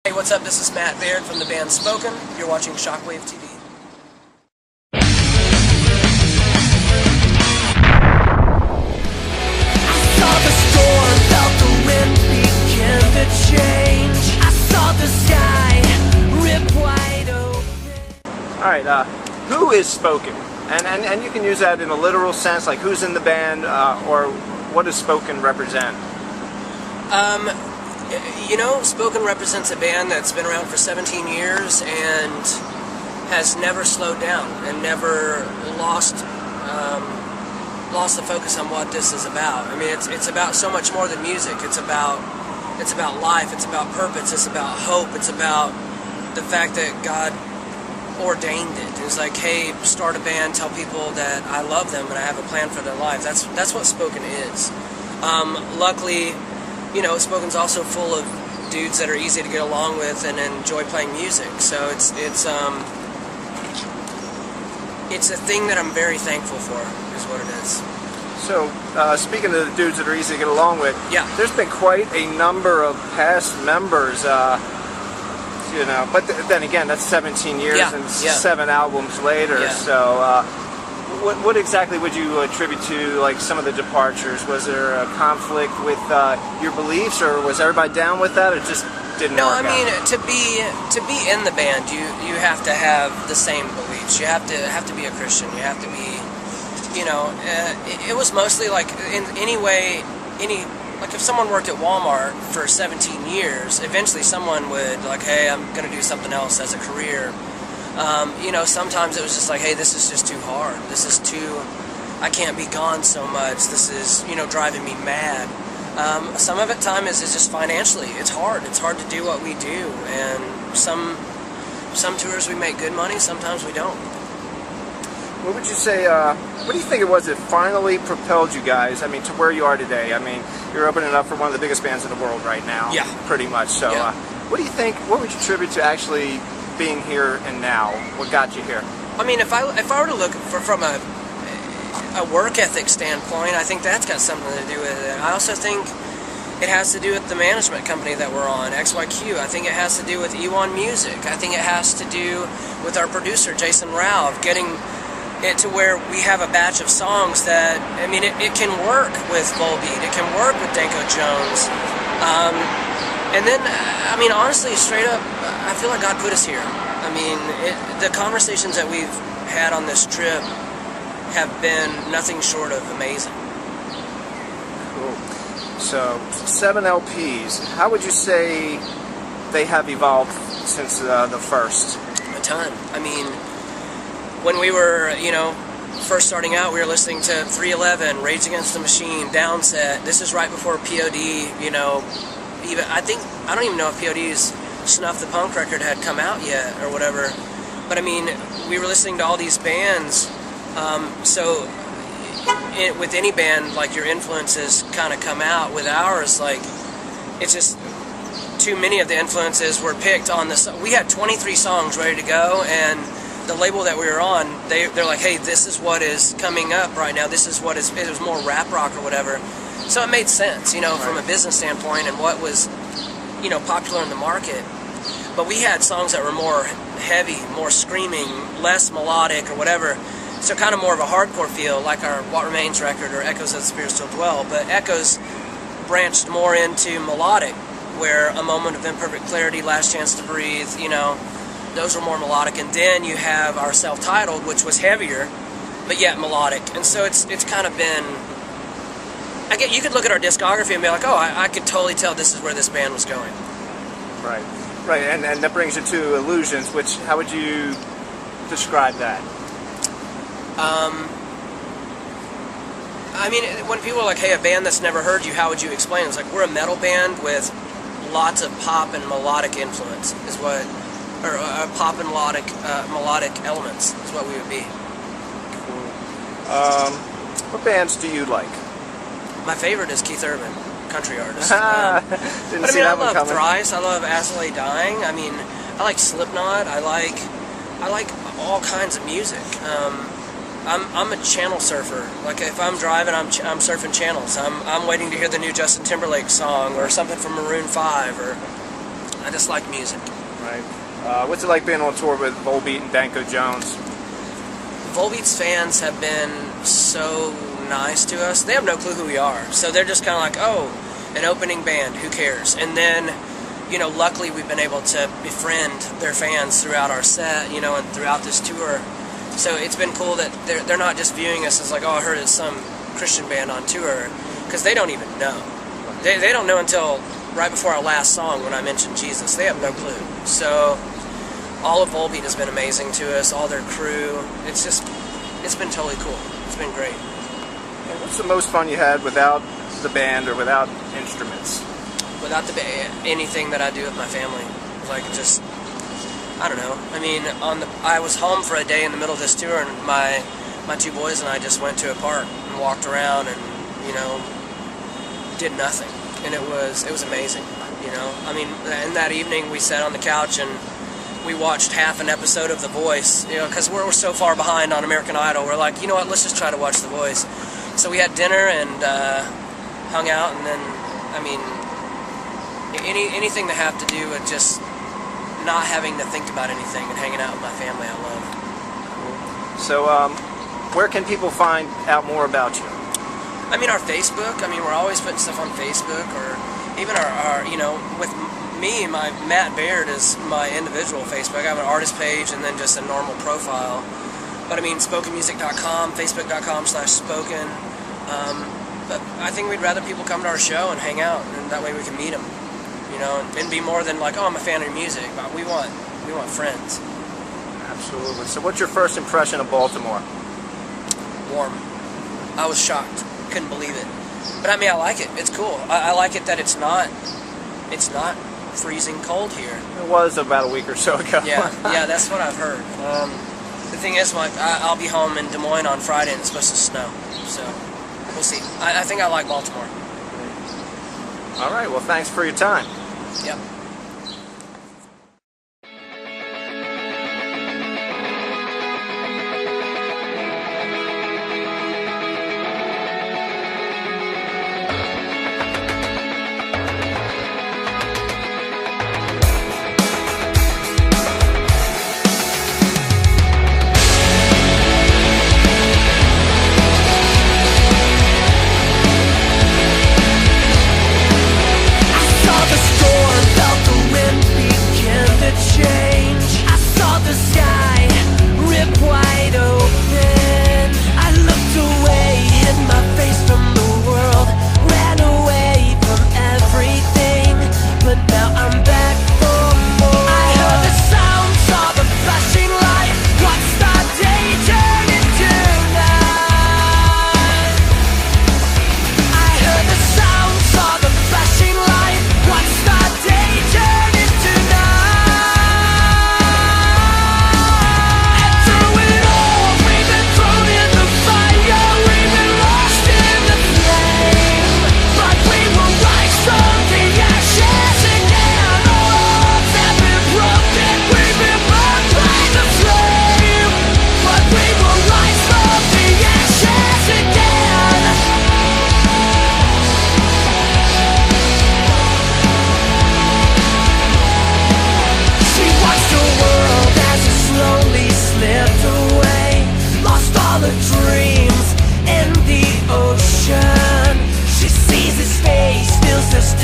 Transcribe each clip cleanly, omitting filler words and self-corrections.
Hey, what's up? This is Matt Baird from the band Spoken. You're watching Shockwave TV. I saw the storm, felt the wind begin to change. I saw the sky rip wide open. Alright, who is Spoken? And you can use that in a literal sense, like who's in the band, or what does Spoken represent? You know, Spoken represents a band that's been around for 17 years and has never slowed down and never lost the focus on what this is about. I mean, it's about so much more than music. It's about life. It's about purpose. It's about hope. It's about the fact that God ordained it. It's like, hey, start a band, tell people that I love them and I have a plan for their life. That's what Spoken is. Luckily, you know, Spoken's also full of dudes that are easy to get along with and enjoy playing music. So it's a thing that I'm very thankful for, is what it is. So, speaking of the dudes that are easy to get along with, yeah, there's been quite a number of past members, you know, but then again, that's 17 years and 7 albums later, so what exactly would you attribute to, like, some of the departures? Was there a conflict with your beliefs, or was everybody down with that, or just didn't work out? No, I mean, to be in the band, you have to have the same beliefs. You have to be a Christian. You have to be, you know, it was mostly like, in any way, like if someone worked at Walmart for 17 years, eventually someone would, like, hey, I'm going to do something else as a career. You know, sometimes it was just like, hey, this is just too hard. This is too, I can't be gone so much. This is, you know, driving me mad. Some of it time is just financially. It's hard. It's hard to do what we do. And some tours we make good money, sometimes we don't. What would you say, what do you think it was that finally propelled you guys, I mean, to where you are today? I mean, you're opening up for one of the biggest bands in the world right now. Yeah. Pretty much. So, what do you think, what would you attribute to actually being here and now? What got you here? I mean, if I were to look from a work ethic standpoint, I think that's got something to do with it. I also think it has to do with the management company that we're on, XYQ. I think it has to do with E1 Music. I think it has to do with our producer, Jason Rauh, getting it to where we have a batch of songs that, I mean, it can work with Volbeat, it can work with Danko Jones. And then, I mean, honestly, straight up, I feel like God put us here. I mean, the conversations that we've had on this trip have been nothing short of amazing. Cool. So, 7 LPs. How would you say they have evolved since the first? A ton. I mean, when we were, you know, first starting out, we were listening to 311, Rage Against the Machine, Downset. This is right before POD, you know, even, I don't even know if POD's Snuff the Punk record had come out yet or whatever. But I mean, we were listening to all these bands. So with any band, like, your influences kind of come out. With ours, like, it's just too many of the influences were picked on this. We had 23 songs ready to go, and the label that we were on, they're like, hey, this is what is coming up right now. This is what is, it was more rap rock or whatever. So it made sense, you know, from a business standpoint and what was, you know, popular in the market. But we had songs that were more heavy, more screaming, less melodic or whatever. So kind of more of a hardcore feel, like our What Remains record or Echoes of the Spirit Still Dwell. But Echoes branched more into melodic, where A Moment of Imperfect Clarity, Last Chance to Breathe, you know, those were more melodic. And then you have our self-titled, which was heavier, but yet melodic. And so it's kind of been, you could look at our discography and be like, oh, I could totally tell this is where this band was going. Right, right, and that brings you to Illusions, which, how would you describe that? I mean, when people are like, hey, a band that's never heard you, how would you explain it? It's like, we're a metal band with lots of pop and melodic influence, is what, or pop and melodic elements is what we would be. Cool. What bands do you like? My favorite is Keith Urban, country artist. Didn't but I see mean, that I love coming. Thrice. I love As I Lay Dying. I mean, I like Slipknot. I like all kinds of music. I'm a channel surfer. Like, if I'm driving, I'm surfing channels. I'm waiting to hear the new Justin Timberlake song or something from Maroon 5 or I just like music. Right. What's it like being on tour with Volbeat and Danko Jones? Volbeat's fans have been so nice to us. They have no clue who we are, so they're just kind of like, oh, an opening band, who cares? And then, you know, luckily we've been able to befriend their fans throughout our set, you know, and throughout this tour. So it's been cool that they're not just viewing us as like, oh, I heard it's some Christian band on tour, because they don't even know. They don't know until right before our last song when I mentioned Jesus. They have no clue. So all of Volbeat has been amazing to us, all their crew. It's been totally cool. It's been great. And what's the most fun you had without the band or without instruments? Without anything that I do with my family. Like, just, I don't know. I mean, I was home for a day in the middle of this tour, and my two boys and I just went to a park and walked around and, you know, did nothing. And it was amazing, you know. I mean, in that evening we sat on the couch and we watched half an episode of The Voice, you know, because we're so far behind on American Idol. We're like, you know what, let's just try to watch The Voice. So we had dinner and hung out, and then, I mean, anything to have to do with just not having to think about anything and hanging out with my family, I love. So, where can people find out more about you? I mean, our Facebook. I mean, we're always putting stuff on Facebook, or even our you know, with me, my Matt Baird is my individual Facebook. I have an artist page and then just a normal profile. But I mean, spokenmusic.com, facebook.com/spoken. But I think we'd rather people come to our show and hang out, and that way we can meet them, you know, and be more than like, oh, I'm a fan of your music. But we want friends. Absolutely. So, what's your first impression of Baltimore? Warm. I was shocked. Couldn't believe it. But I mean, I like it. It's cool. I like it that it's not freezing cold here. It was about a week or so ago. Yeah, that's what I've heard. The thing is, like, I'll be home in Des Moines on Friday, and it's supposed to snow. So we'll see. I think I like Baltimore. All right. Well, thanks for your time. Yep.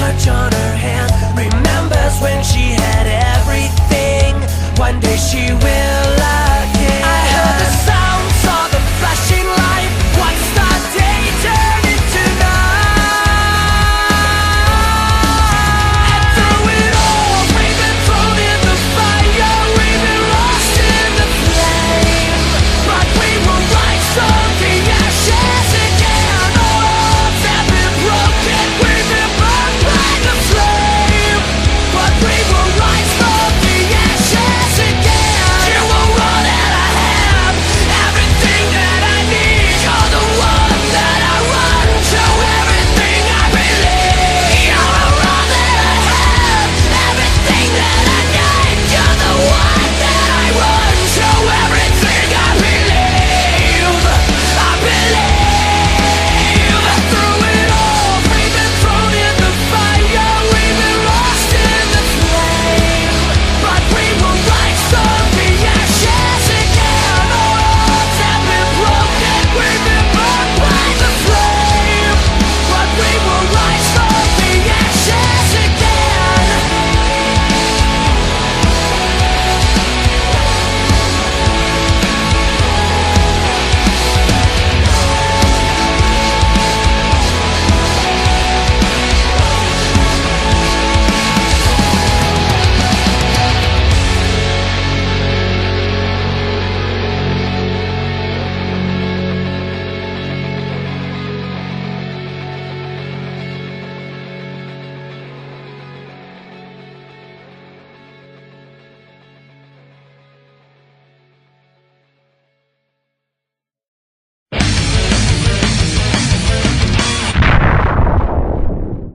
touch on her hand. Remembers when she had everything. One day she